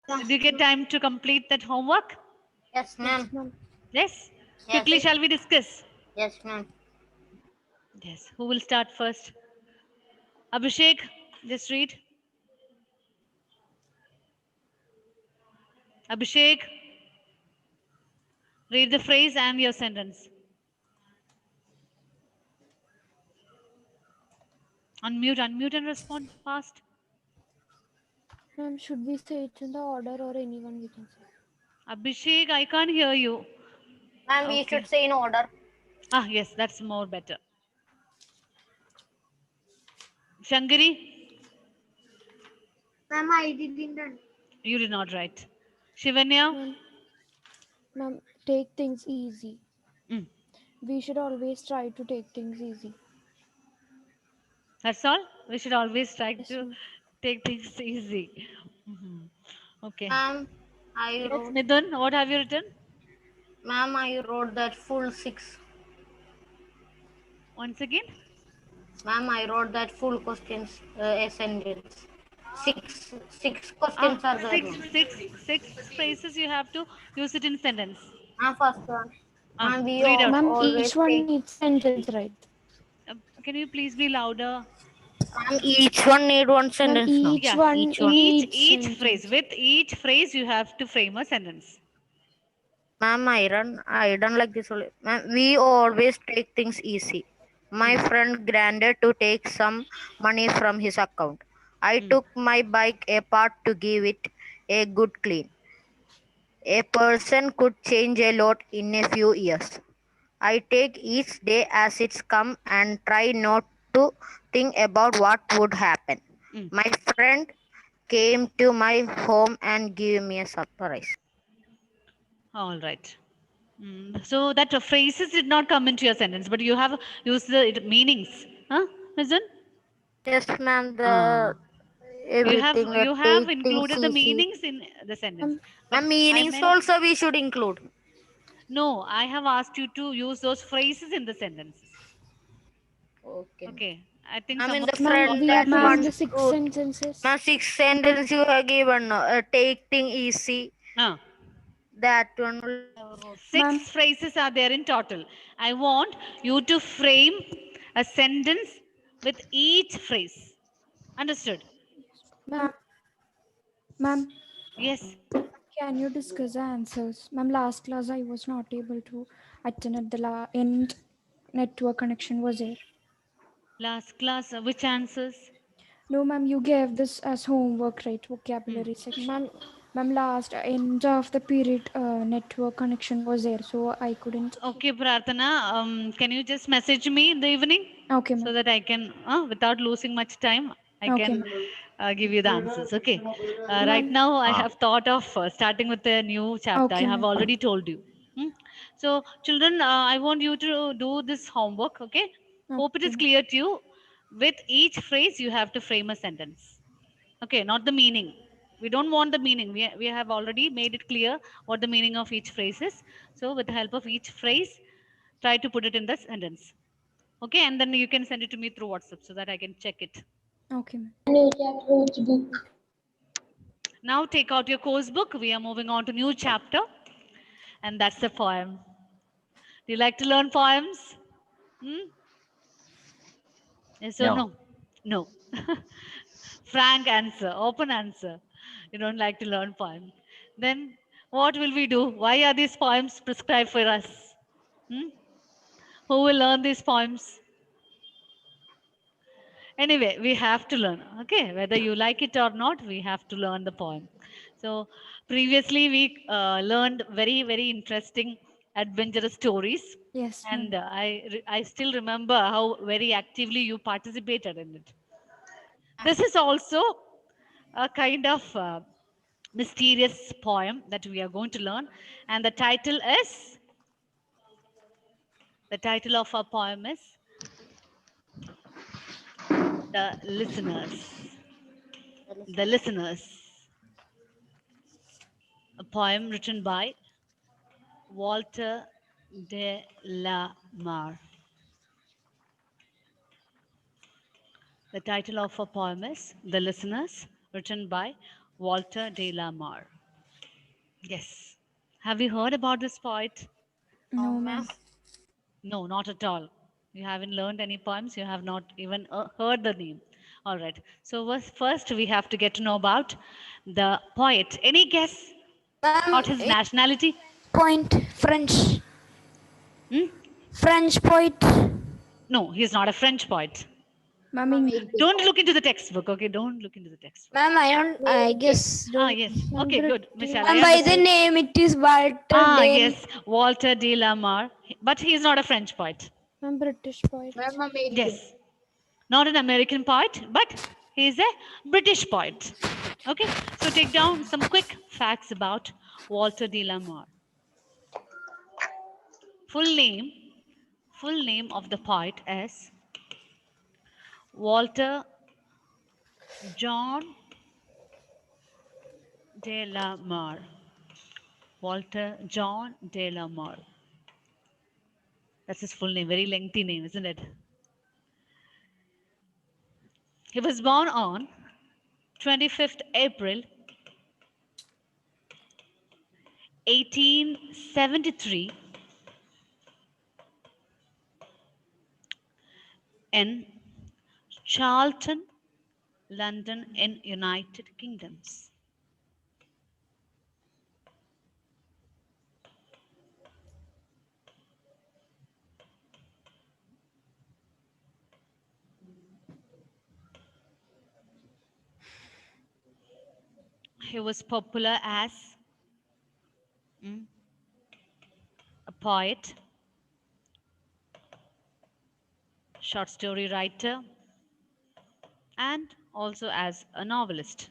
Did you get time to complete that homework? Yes, Yes, ma'am. ma'am. Yes? Yes. Quickly, shall we discuss? Yes, ma'am. Yes. Who will start first? Abhishek, just read. Abhishek, read the phrase and your sentence. Unmute and respond fast. Ma'am, should we say it in the order or anyone we can say? Abhishek, I can't hear you. Ma'am, we should Okay. say in order. Ah, yes, that's more better. Shankari, Ma'am, I didn't. you did not write. Shivanya, Ma'am, take things easy. mm, We should always try to take things easy. that's all. We should always try Yes, to ma'am. take things easy. Mhm. Okay. Ma'am, I Yes, wrote. Midun, what have you written? Ma'am, I wrote that full six. Once again. Ma'am, I wrote that full questions a sentence. Six questions Ah, are there. six phrases you have to use it in sentence. First one. Ah, We read out. Ma'am, always each one take. needs sentence, right? Can you please be louder? Each one need one Ma'am, sentence now. each Yeah, one Each one. needs each phrase. sentence. With each phrase, you have to frame a sentence. Ma'am, I don't like this only. Ma'am, we always take things easy. My Mm, friend granted to take some money from his account. I mm, took my bike apart to give it a good clean. A person could change a lot in a few years. I take each day as it's come and try not to think about what would happen. mm. My friend came to my home and gave me a surprise. All right. So that phrases did not come into your sentence, but you have used the meanings. Huh, Mizun? Yes, ma'am. The Ah. everything You have take things included the easy. meanings in the sentence. Ma'am, But I Meanings meant also we should include. no, I have asked you to use those phrases in the sentences. Okay. Okay. I think I some mean of the you ma'am, got friend we that have that given one the message. six good. sentences. My sixth sentence you have given. Take thing easy. Ah. That one only I have wrote. Ma'am, Six phrases are there in total. I want you to frame a sentence with each phrase. Understood? ma'am, ma'am, Yes. can you discuss the answers? Ma'am, last class I was not able to attend at the end network connection was there. Last class, which answers? No, ma'am, you gave this as homework, right? Hmm. Vocabulary section. Ma'am, last end of the period, network connection was there, so I couldn't. Okay, Prarthana, can you just message me in the evening Okay, so ma'am. that I can, without losing much time, I Okay, can ma'am. give you the answers. Okay. Right Ma'am. now, I have thought of starting with a new chapter. I Okay, have ma'am. already told you. Hmm? So, children, I want you to do this homework. Okay. Hope it Okay, is ma'am. clear to you. With each phrase, you have to frame a sentence. Okay, not the meaning. We don't want the meaning. We have already made it clear what the meaning of each phrase is. So, with the help of each phrase, try to put it in the sentence. Okay, and then you can send it to me through WhatsApp so that I can check it. Okay, ma'am. Now, take out your course book. We are moving on to new chapter, and that's the poem. Do you like to learn poems? Hmm? Yes or No. no? No. Frank answer, open answer. You don't like to learn poems. Then what will we do? Why are these poems prescribed for us? Hmm? Who will learn these poems? Anyway, we have to learn. Okay, whether you like it or not, we have to learn the poem. So previously we learned very interesting adventurous stories, Yes, and ma'am. I still remember how very actively you participated in it. This is also a kind of mysterious poem that we are going to learn, and the title of our poem is The Listeners. The Listeners, a poem written by Walter de la Mare. The title of our poem is The Listeners, written by Walter de la Mare. Yes. Have you heard about this poet? No, ma'am. No, not at all. You haven't learned any poems. You have not even heard the name. All right. So first we have to get to know about the poet. Any guess about his nationality? Point French. Hmm? French poet. No, he's not a French poet. Ma'am, Don't look into the textbook, okay? Don't look into the textbook. Ma'am, I guess. Ah, yes. Okay, good. Michelle, I Ma'am, by the understood. name it is Walter Ah, Dale. yes. Walter de la Mare. But he's not a French poet. ma'am, British poet. Yes. Not an American poet, but he's a British poet. Okay, so take down some quick facts about Walter de la Mare. Full name of the poet is Walter John de la Mare. Walter John de la Mare. That's his full name, very lengthy name, isn't it? He was born on 25th April 1873 in Charlton, London in United Kingdoms. He was popular as a poet, short story writer, and also as a novelist.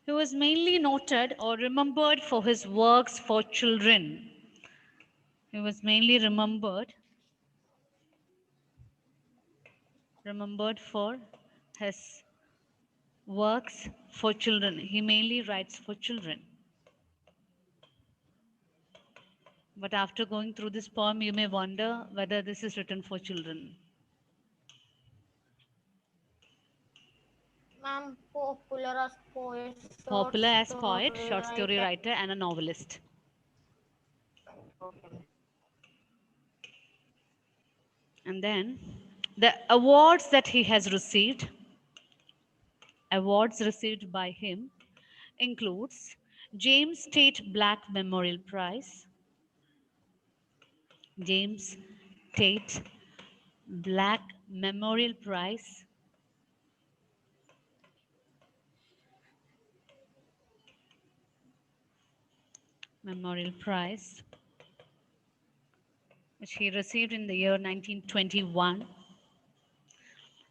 He was mainly noted or remembered for his works for children. He was mainly remembered for his works for children. He mainly writes for children. But after going through this poem, you may wonder whether this is written for children. Ma'am, popular as poet, Popular as poet, short story writer, and a novelist. And then the awards that he has received, awards received by him includes James Tate Black Memorial Prize, James Tate Black Memorial Prize, which he received in the year 1921,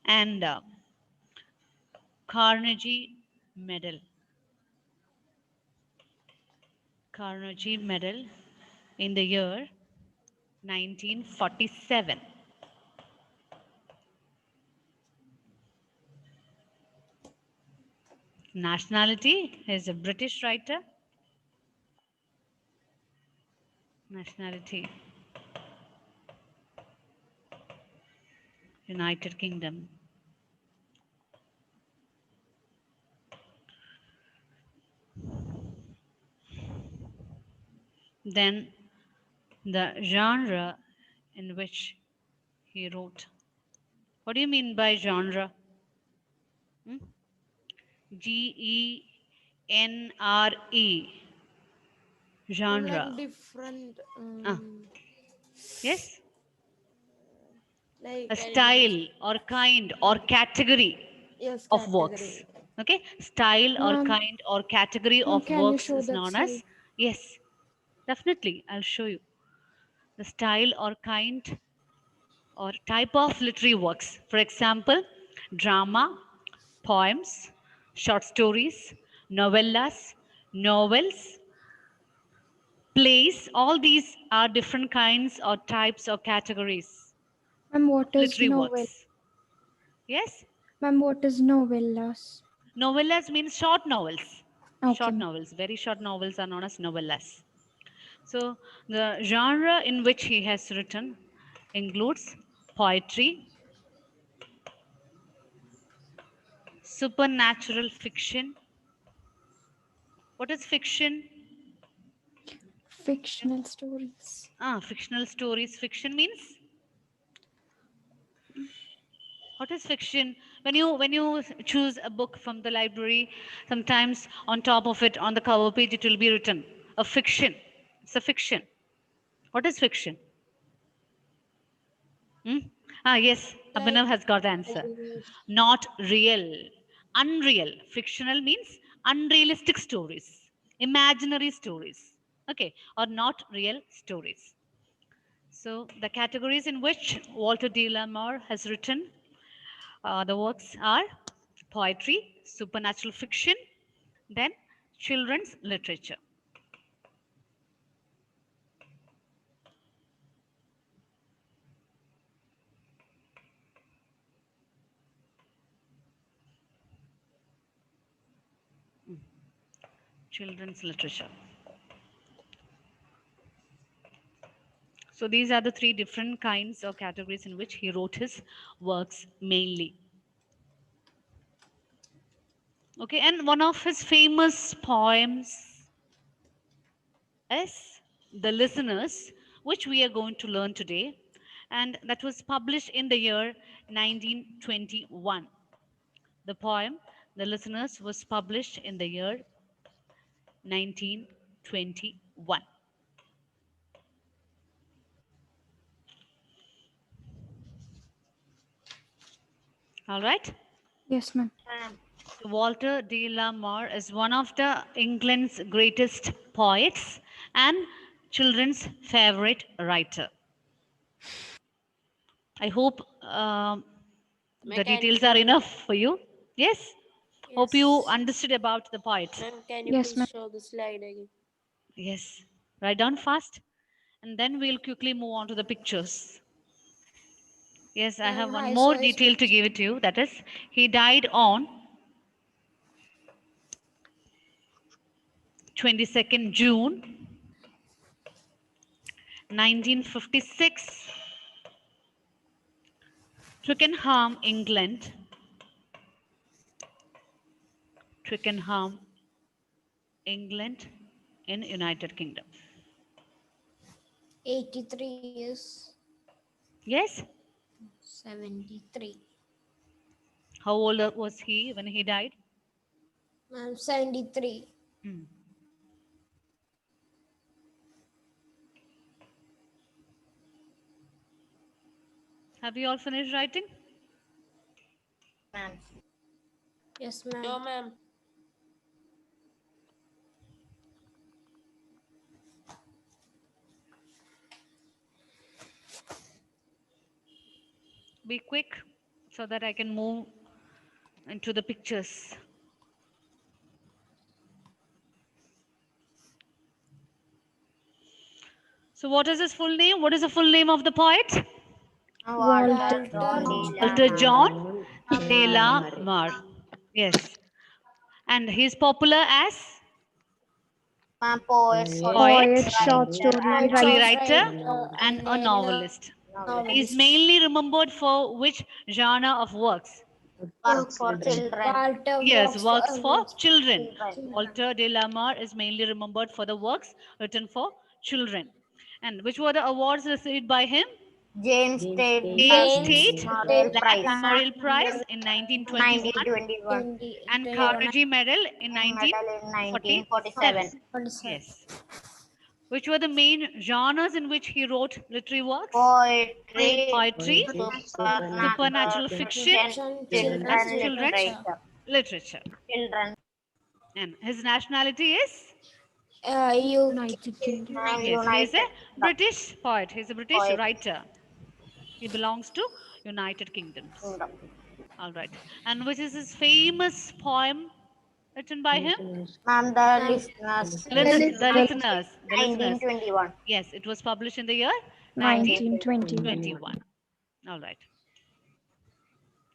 and Carnegie Medal. Carnegie Medal in the year 1947. Nationality, he is a British writer. Nationality, United Kingdom. Then the genre in which he wrote. What do you mean by genre? G-E-N-R-E. Genre. Like different. Yes? Like A style or kind or category yes, of works. Okay? Style or Ma'am, kind or category of can you works show is that known as. slide? Yes, definitely. I'll show you. The style or kind or type of literary works. For example, drama, poems, short stories, novellas, novels, plays. All these are different kinds or types or categories Ma'am, what of is literary novel? works. Yes? Ma'am, what is novellas? Novellas means short novels. Okay, Short ma'am. novels, very short novels are known as novellas. So the genre in which he has written includes poetry, supernatural fiction. What is fiction? Fictional stories. Fictional stories. Fiction means what is fiction? When you choose a book from the library, sometimes on top of it, on the cover page, it will be written a fiction. It's a fiction. What is fiction? Hmm? Yes, Abhinav has got the answer. Not real. Unreal. Fictional means unrealistic stories, imaginary stories. Okay, or not real stories. So the categories in which Walter de la Mare has written the works are poetry, supernatural fiction, then children's literature. Children's literature. So these are the three different kinds or categories in which he wrote his works mainly. Okay, and one of his famous poems is The Listeners, which we are going to learn today, and that was published in the year 1921. The poem, The Listeners, was published in the year 1921. All right. Yes, ma'am. Walter de la Mare is one of the England's greatest poets and children's favorite writer. I hope the details are enough for you. Yes? Hope you Yes. understood about the poet. Ma'am, can you Yes, please ma'am. show the slide again? Yes. Write down fast and then we'll quickly move on to the pictures. Yes, I have Ma'am, one I more saw his detail to picture. give it to you. That is, he died on 22nd June 1956, Twickenham, England. Twickenham, England in United Kingdom. 83 years. Yes? 73. How old was he when he died? Ma'am, 73. Hmm. Have you all finished writing? Ma'am. Yes, ma'am. No, ma'am. Be quick so that I can move into the pictures. So, what is his full name? What is the full name of the poet? Walter Walter John de la Mare. Yes. And he's popular as Ma'am, poet, poet, Poet, short story Poet, writer. short rewriter, writer, and a then novelist. He is novelist. mainly remembered for which genre of works? work for children. Walter Yes, works works for for children. Children. Walter de la Mare is mainly remembered for the works written for children. And which were the awards received by him? James State James Black James State Memorial Black Prize, Memorial Prize in 1921 1921. and 2021. Carnegie Medal in Medal in 1947. 1947. Yes. Which were the main genres in which he wrote literary works? Poetry, Poetry, supernatural supernatural fiction, fiction, and children children's literature. literature. Children. And his nationality is? You United Kingdom. And Yes, he is a United British poet. He is a British Poet writer. He belongs to United Kingdoms. Kingdom. All right. And which is his famous poem written by him? Ma'am, the listeners. The listeners. The listeners. 1921. Yes, it was published in the year 1921. 1921. All right.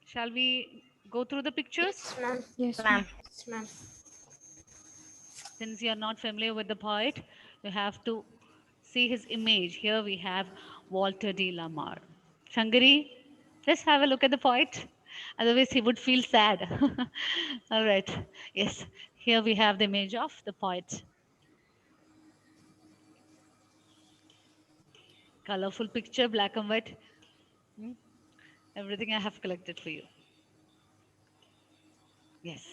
Shall we go through the pictures? Yes, ma'am. Yes, Ma'am. ma'am. Yes, ma'am. Since you are not familiar with the poet, you have to see his image. Here we have Walter de la Mare. Shankari, just have a look at the poet. Otherwise, he would feel sad. All right. Yes. Here we have the image of the poet. Colorful picture, black and white. Hmm? Everything I have collected for you. Yes.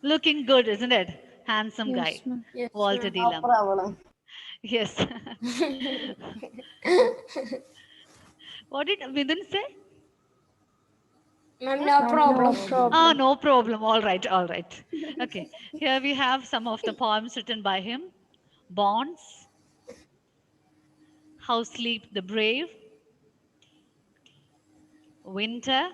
Looking good, isn't it? Handsome guy. Yes, ma'am. Yes, Walter ma'am. de No la Mare. problem. Yes. What did Vidun say? Ma'am, no Ma'am, problem. no problem. Oh, no problem. All right, all right. Okay. Here we have some of the poems written by him. Bonds, How Sleep the Brave, Winter,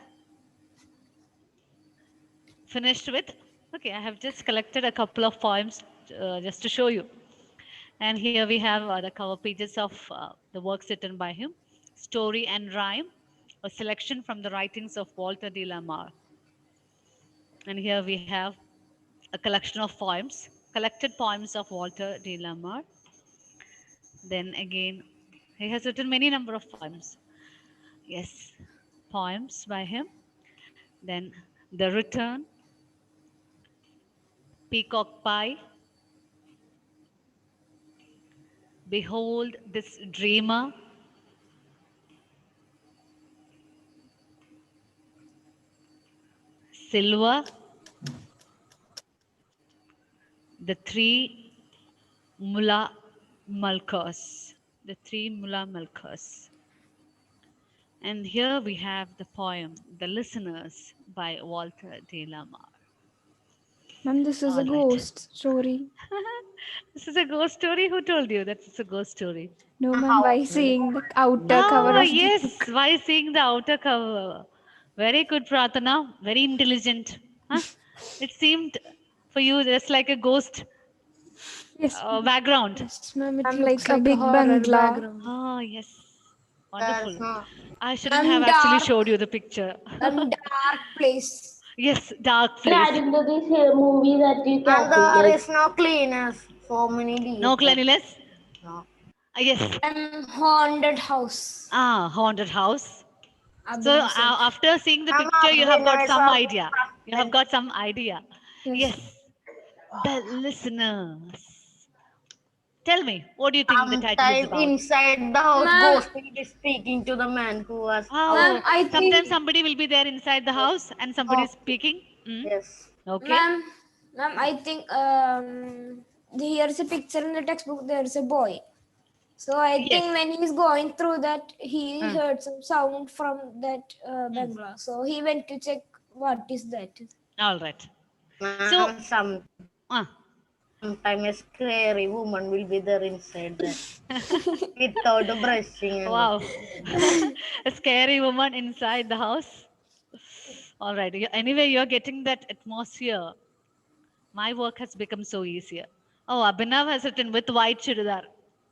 finished with. Okay, I have just collected a couple of poems just to show you. And here we have the cover pages of the works written by him. Story and Rhyme, a selection from the writings of Walter de la Mare. And here we have a collection of poems, collected poems of Walter de la Mare. Then again, he has written many number of poems. Yes, poems by him. Then The Return, Peacock Pie, Behold This Dreamer, Silver, The Three Mullah Mulkers. The Three Mullah Mulkers. And here we have the poem, The Listeners by Walter de la Mare. Ma'am, this is a All right. ghost story. This is a ghost story. Who told you that it's a ghost story? No, ma'am, How? by seeing the outer cover Ah, of the yes. book. Why seeing the outer cover? Very good, Pratana. Very intelligent. Huh? It seemed for you just like a ghost Yes, background. yes, ma'am. It Ma'am, looks like like a big horror bangla. background. Oh, yes. There's Wonderful. no. I shouldn't Ma'am, have actually dark. showed you the picture. Dark place. Yes, dark Yeah, place. adding to this movie that you And there calculate. is no cleaners. So many No leaves. cleanliness? No. Yes. Haunted house. Ah, haunted house. So Abhi said. after seeing the Ma'am, picture, you have got winners some of idea. You have got some idea. Yes. Yes. The listeners. Tell me, what do you think the title is Sometime about? inside the house, Ma'am. ghost will be speaking to the man who was Oh, Ma'am, I think- sometimes somebody will be there inside the house and somebody is speaking. Mm, Yes. okay. Ma'am, I think here's a picture in the textbook. There's a boy. So I Yes. think when he's going through that, he heard some sound from that bangla. So he went to check what is that. All right. Ma'am, Ah, sometime a scary woman will be there inside that without brushing. And wow. A scary woman inside the house. All right. Anyway, you're getting that atmosphere. My work has become so easier. Oh, Abhinav has written with white churidar.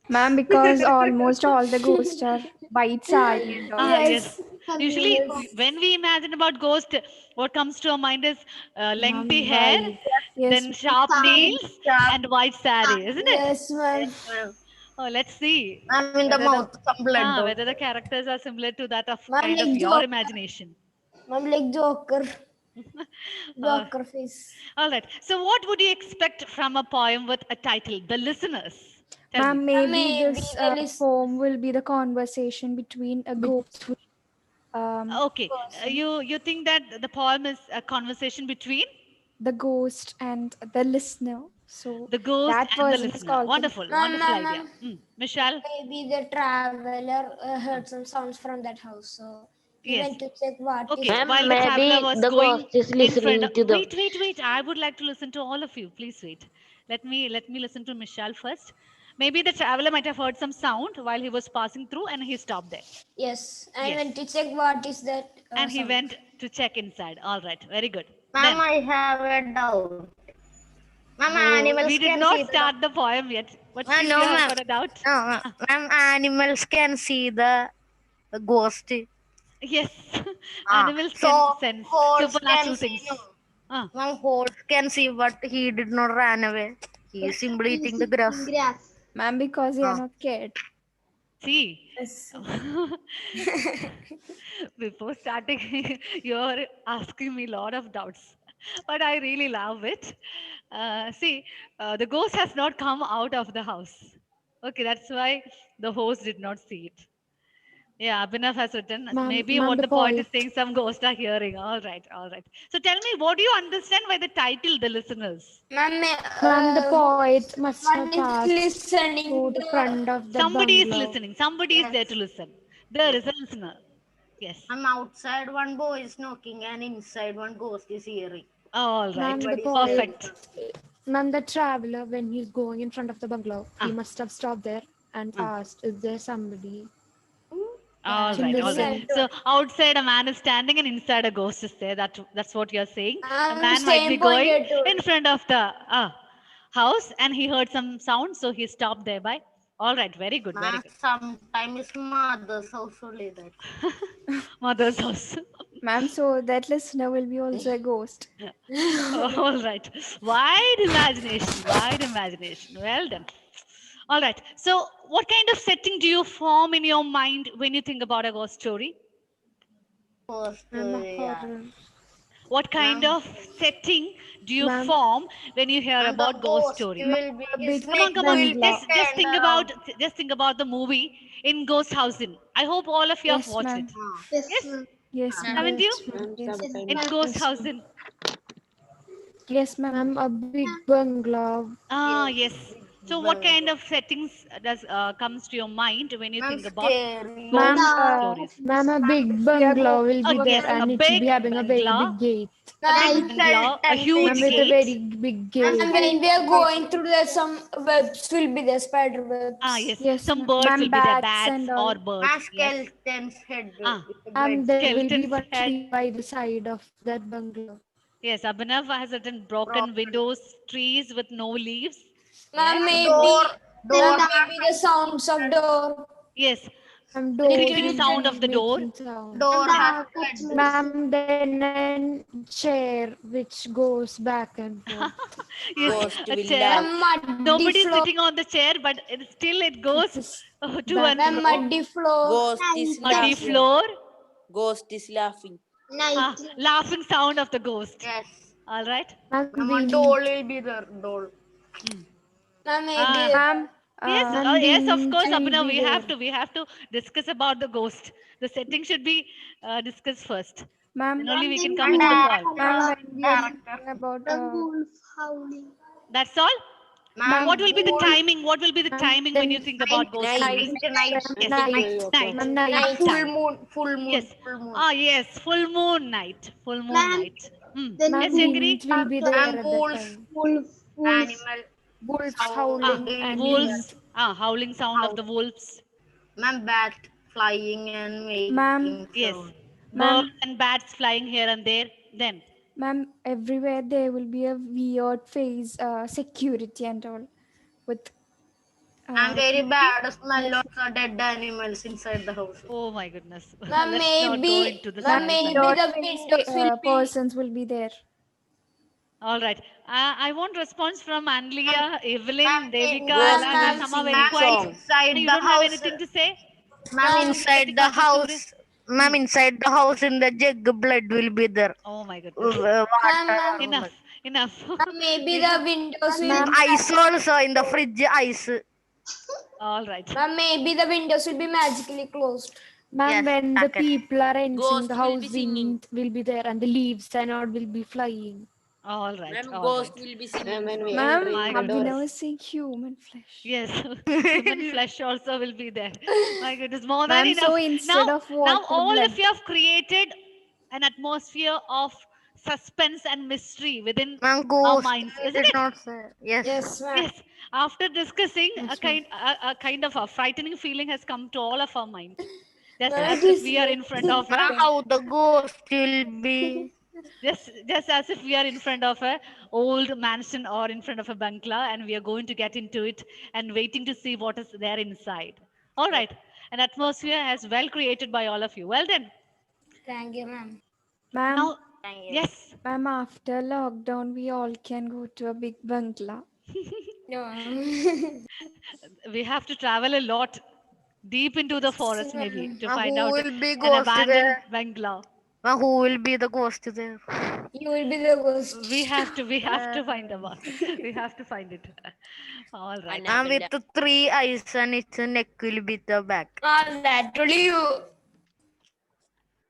Ma'am, because almost all the ghosts are white sari and all. Ah, yes. Usually, when we imagine about ghost, what comes to our mind is lengthy Ma'am, hair, white. Yes. then sharp nails, and white saree, isn't it? Yes, ma'am. Oh, let's see I'm in the Whether mouth, some blood. whether the characters are similar to that of Ma'am, kind of like your Joker. imagination. Ma'am, like Joker. Joker face. All right. So, what would you expect from a poem with a title? The listeners. Tell me. Ma'am, maybe Maybe this there is- poem will be the conversation between a ghost with Okay. You think that the poem is a conversation between the ghost and the listener. So the ghost that and the person is listener? called the- Wonderful, Ma'am, wonderful ma'am, idea. Michelle. Maybe the traveler heard some sounds from that house. So he Yes. went to check what is Okay, Ma'am, while the maybe traveler was the going ghost is in listening front of, to them. wait. I would like to listen to all of you. Please wait. Let me listen to Michelle first. Maybe the traveler might have heard some sound while he was passing through and he stopped there. Yes, and Yes. went to check what is that. And he sound. went to check inside. All right, very good. Ma'am, Then, I have a doubt. Ma'am, animals we did can not see start the poem yet. But No, still no, you have ma'am. got a doubt. No, ma'am, animals can see the ghost. Yes, Ah, animals so can sense horse supernatural can see, things. no. Ah, One horse can see, but he did not run away. He is simply eating the grass. Ma'am, because you are Ah. not scared. see, Yes. before starting, you're asking me a lot of doubts, but I really love it. See, the ghost has not come out of the house. Okay, that's why the host did not see it. Yeah, Abhinav has written. Maybe Ma'am, what the the poet is poet. saying, some ghosts are hearing. All right, all right. So tell me, what do you understand by the title, The Listeners? Ma'am, Ma'am, the poet must one have is passed listening to the front of the Somebody is bungalow. listening. Somebody is there to Yes. listen. There is a listener. Yes. I'm outside, one boy is knocking, and inside, one ghost is hearing. All right. Ma'am, the Everybody is poet. hearing. Perfect. Ma'am, the traveler, when he's going in front of the bungalow, he Ah, must have stopped there and ah. asked, is there somebody All to right, all right. listen? So outside a man is standing and inside a ghost is there. That's what you're saying. A man might be same point going here too. in front of the house and he heard some sound, so he stopped thereby. All right, very good, very good. Sometimes mother's house only that. Mother's house. Ma'am, so that listener will be also a ghost. All right. Wide imagination, wide imagination. Well done. All right. So, what kind of setting do you form in your mind when you think about a ghost story? First, Ma'am, a yeah. horror. What kind Ma'am, of setting do you Ma'am, form when you hear and the about ghost ghost story? will be a big Come on, snake come on. will be bungalow. stand around. Just think about the movie in Ghost Housing. I hope all of you have Yes, watched ma'am. it. Ah. Yes, Yes, haven't you? ma'am. Yes, In Ghost yes, ma'am. Housing. Yes, ma'am. A big bungalow. Ah, Yes, yes. big So, what kind bungalow. of settings does comes to your mind when you Ma'am, think about scary. Ma'am, ghost stories? ma'am, a big We are bungalow going will Oh be yes, there a and it will big be having a very bungalow, big gate. a big Ma'am, night. bungalow, a Ma'am, huge with a gate. very big And gate. when we are going through there, some webs will be there, spider Ah, webs. yes. Yes, Some ma'am. birds will Ma'am, be there, bats bats and or all. birds. ma'am, Yes. skeleton's head Ah, with the blood. There will be skeleton's one head. tree by the side of that bungalow. Yes, Abhinav has written broken Broken. windows, trees with no leaves. Ma'am, Yes. Ma'am, maybe, door maybe the sounds of door. Yes. Ma'am, The doors clicking will sound of be the door. making sound. door has head. Ma'am, then a chair which goes back and forth. Yes, Ghost a will chair. laugh. Ma'am, muddy Nobody is floor. sitting on the chair, but still it goes This to and back and Ma'am, fro. muddy floor. Ghost is Muddy laughing. floor. Ghost is laughing. Ah, laughing sound of the ghost. Yes. All right. Ma'am, Ma'am, we a doll will be there. Doll. Ma'am, Ah, maybe. ma'am, yes, ma'am, yes, of winds course, will Abhinav, be there. we have to discuss about the ghost. The setting should be discussed first. Then Ma'am, only we can come And into the call. ma'am, director. when we are Director. thinking about That's all. Ma'am, What will be the full timing? What will be the ma'am, timing when you then think night. about ghost Night. stories? Night. Yes, night, night, ma'am, A night. full time. moon. Full moon. Yes. Full moon. Ah, yes, full moon night. Full moon night. Hmm. Ma'am, Yes, Shankari? winds will be there Ma'am, at that wolf. time. Animal. Wolves Sound. Ah, howling and wolves. wind. Ah, howling sound of the wolves. Ma'am, bat flying and Ma'am, making Yes. sound. Birds ma'am, and bats flying here and there. Then. ma'am, everywhere there will be a weird phase, security and all, with And very Security? bad smell of the dead animals inside the house. Oh my goodness. Ma'am, Let's not go maybe, into the ma'am, smells and maybe all. weird the phase windows will be. persons will be there. All right. I want response from Anlia, Evelyn, Ma'am, Devika, Ghost and will some are very sing quiet. song. inside You the don't have house. anything to say? Ma'am, Ma'am, inside Anything the of the story? house. Ma'am, inside the house in the jug, blood will be there. Oh my goodness. Water. Enough. Enough. maybe We the should. windows will Ma'am, be. Ice also in the fridge, ice. All right. Ma'am, maybe the windows will be magically closed. ma'am, Yes, when the packet. people are entering Ghost the will house, be singing. wind will be there and the leaves and all will be flying. All right. Ma'am, All ghost right. will be singing. Ma'am, My have we goodness. never seen human flesh? Yes. Human flesh also will be there. My goodness. More than Ma'am, so enough. instead of Now water, all blood. of you have created an atmosphere of suspense and mystery within Ma'am, our ghost. minds, I isn't did it? not say. Yes. Yes, ma'am. Yes. After discussing, Yes, ma'am. a kind of a frightening feeling has come to all of our mind. Just Ma'am, as it if is we are in front of Ma'am, a, how the ghost will be. just as if we are in front of a old mansion or in front of a bungalow, and we are going to get into it and waiting to see what is there inside. All right. An atmosphere as well created by all of you. Well then. Thank you, ma'am. Ma'am, Now, Thank you. yes. ma'am, after lockdown, we all can go to a big bungalow. No. We have to travel a lot deep into the forest maybe to Ma'am, find who out will be an ghost abandoned there? bungalow. Ma'am, who will be the ghost there? You will be the ghost. We have to find out. We have to find it. All right. Ma'am, with the 3 eyes and its neck will be the back. That only you.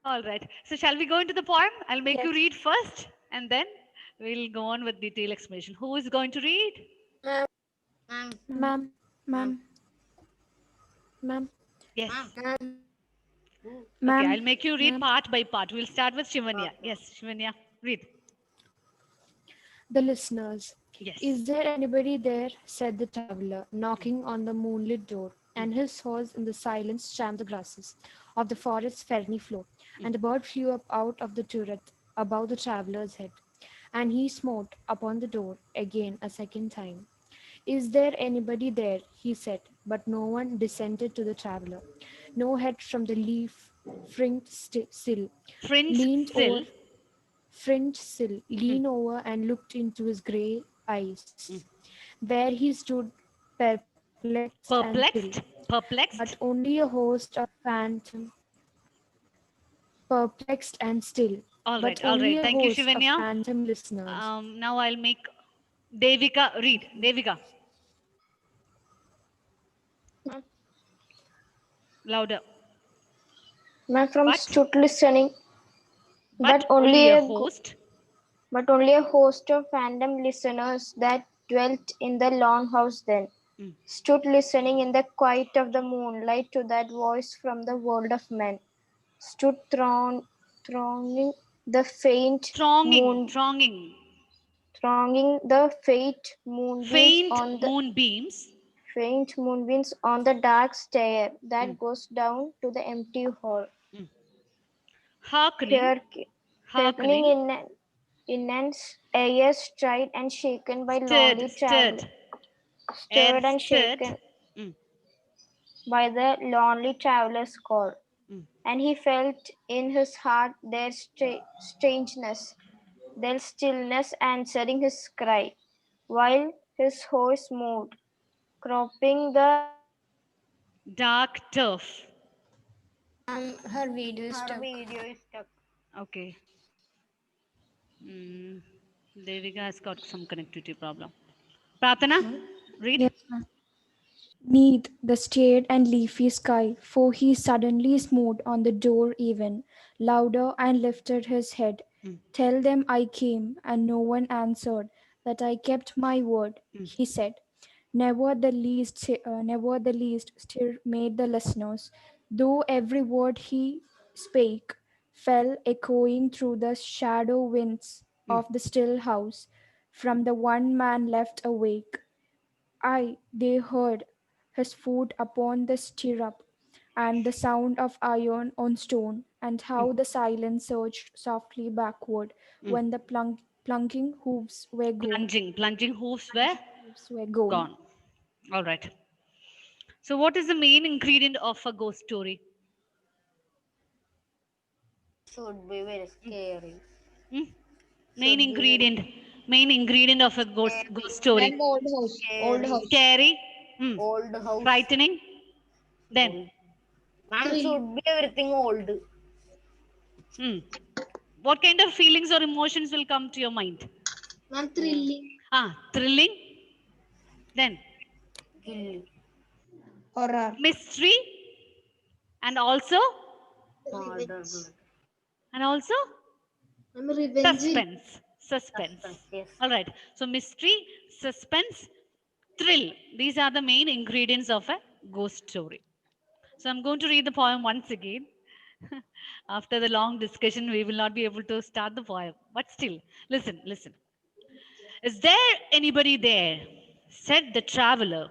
All right. So shall we go into the poem? I'll make you Yes. read first and then we'll go on with detailed explanation. Who is going to read? Ma'am, Ma'am, ma'am, ma'am, Yes. ma'am. Okay, ma'am, I'll make you read ma'am. part by part. We'll start with Shivanya. Yes, Shivanya, read. The listeners. Yes. Is there anybody there? Said the traveler, knocking on the moonlit door, and his horse in the silence champed the grasses of the forest's ferny floor, and the bird flew up out of the turret above the traveler's head, and he smote upon the door again a second time. Is there anybody there? He said, but no one descended to the traveler. No head from the leaf fringed sill Fringe leaned sill. over Fringed sill, leaned over and looked into his grey eyes, where he stood perplexed and still, Perplexed. but only a host of phantom, perplexed and still, All but right. All only right. a Thank you, host of Shivanya. phantom listeners. Now I'll make Devika read. Devika. Louder. Man from But- stood listening, But, but only a host. but only a host of random listeners that dwelt in the long house then stood listening in the quiet of the moonlight to that voice from the world of men. Stood thronging the faint Thronging. thronging the Faint moonbeams. faint moonbeams on the dark stair that goes down to the empty hall. Hearkening. Hearkening in an immense air stirred and shaken by lonely travel, stirred and shaken by the lonely traveler's call. And he felt in his heart their strangeness, their stillness answering his cry, while his horse moved, cropping the Dark turf. Her video is Our stuck. video is stuck. Okay. Devika has got some connectivity problem. Pratana, read. Yes, ma'am. Neath the stared and leafy sky, for he suddenly smote on the door even louder and lifted his head. Tell them I came, and no one answered, that I kept my word, he said. Never the least stir made the listeners, though every word he spake fell echoing through the shadow winds of the still house, from the one man left awake. Aye, they heard his foot upon the stirrup, and the sound of iron on stone, and how the silence surged softly backward when the plunking hoofs were gone. Plunging hoofs were Hoofs were gone. gone. All right. So, what is the main ingredient of a ghost story? Should be very scary. Main ingredient of a ghost story. old house. Old house. Scary. Old house. Frightening. Then, Ma'am, should be everything old. what kind of feelings or emotions will come to your mind? Ma'am, thrilling. Thrilling. Then, Kill. Horror. mystery. And also, Murder. Ma'am, revenge. Suspense. Yes. All right. So, mystery, suspense, thrill. These are the main ingredients of a ghost story. So, I'm going to read the poem once again. After the long discussion, we will not be able to start the poem. But still, listen. Is there anybody there? Said the traveler,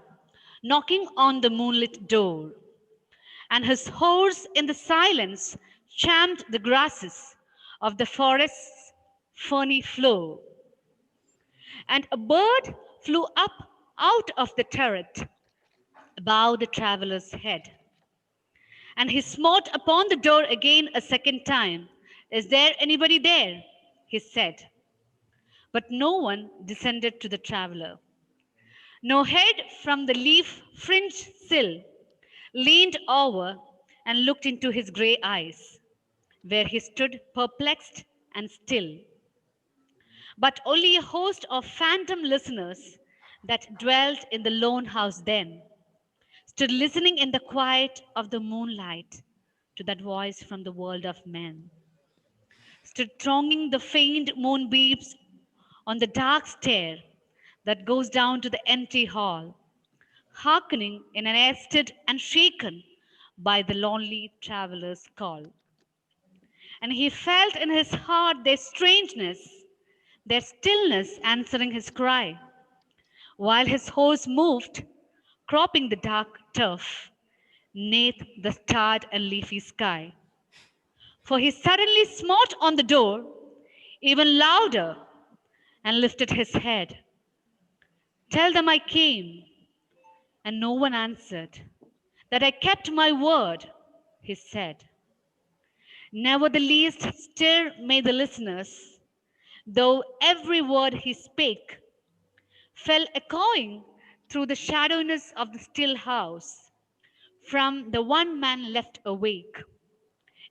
knocking on the moonlit door. And his horse in the silence champed the grasses of the forest's ferny floor. And a bird flew up out of the turret above the traveler's head. And he smote upon the door again a second time, Is there anybody there? He said. But no one descended to the traveler. No head from the leaf-fringed sill leaned over and looked into his grey eyes, where he stood perplexed and still. But only a host of phantom listeners that dwelt in the lone house then stood listening in the quiet of the moonlight to that voice from the world of men, stood thronging the faint moonbeams on the dark stair that goes down to the empty hall, hearkening in an arrested and shaken by the lonely traveler's call. And he felt in his heart their strangeness, their stillness answering his cry, while his horse moved, cropping the dark turf, neath the starred and leafy sky. For he suddenly smote on the door, even louder, and lifted his head. Tell them I came, and no one answered, that I kept my word, he said. Never the least stir may the listeners, though every word he spake fell echoing through the shadowiness of the still house, from the one man left awake.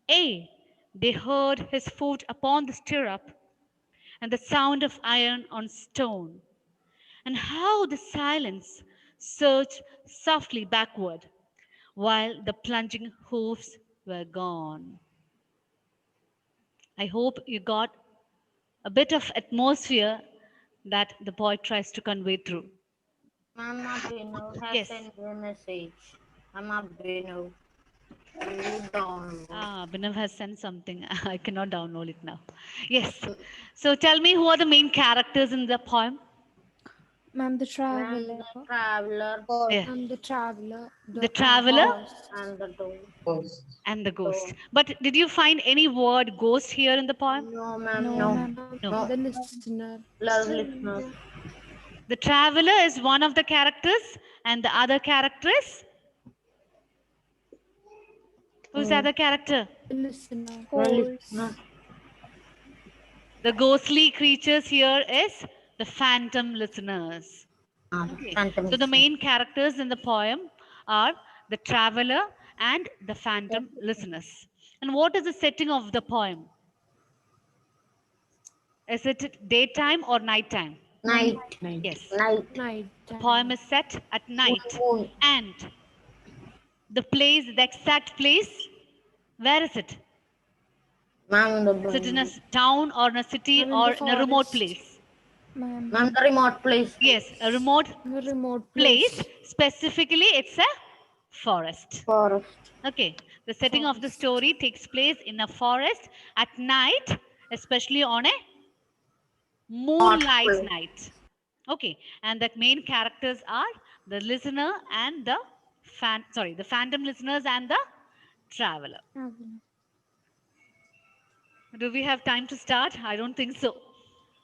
Ay, they heard his foot upon the stirrup, and the sound of iron on stone, and how the silence surged softly backward, while the plunging hoofs were gone. I hope you got a bit of atmosphere that the poet tries to convey through. Mama Binu has Yes. sent me a message. Mama Binu, you download. Binav has sent something. I cannot download it now. Yes. So tell me, who are the main characters in the poem? Ma'am, the And traveler. the traveler Yeah. And the traveler. The traveler and the door. and the ghost. But did you find any word ghost here in the poem? No, ma'am, No, no. ma'am. No. The listener. Love listeners. The traveler is one of the characters, and the other character is? Who's the other character? The listener. Listeners. The ghostly creatures here is the phantom listeners. Okay. Phantom So the main characters in the poem are the traveler and the phantom listeners. And what is the setting of the poem? Is it daytime or nighttime? Night. Yes. Night. Night. The poem is set at night. Moon. And the place, the exact place, where is it? Ma'am, Is it in a town or in a city In or the in a remote forest. place? Ma'am. Ma'am, the remote place. Yes, a remote The remote place. Specifically, it's a forest. Forest. Okay, the setting of the story takes place in a forest at night, especially on a moonlight full. night. Okay, and the main characters are the listener and the the phantom listeners and the traveler. Do we have time to start? I don't think so.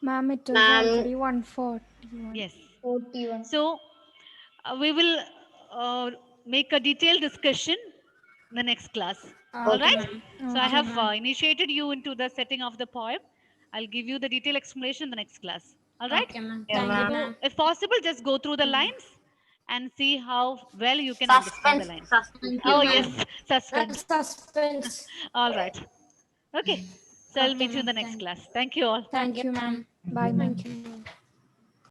Ma'am, it is Ma'am. already 1:41. Yes. 41. So we will make a detailed discussion in the next class. All right. So I have initiated you into the setting of the poem. I'll give you the detailed explanation in the next class. All right. Okay, ma'am. Yeah, Thank you, ma'am. ma'am. If possible, just go through the lines and see how well you can understand the lines. Suspense. Oh yes, suspense. Suspense. All right. Okay. So I'll meet you in the next class. Thank you all. Thank you, ma'am. Bye, ma'am. Thank you.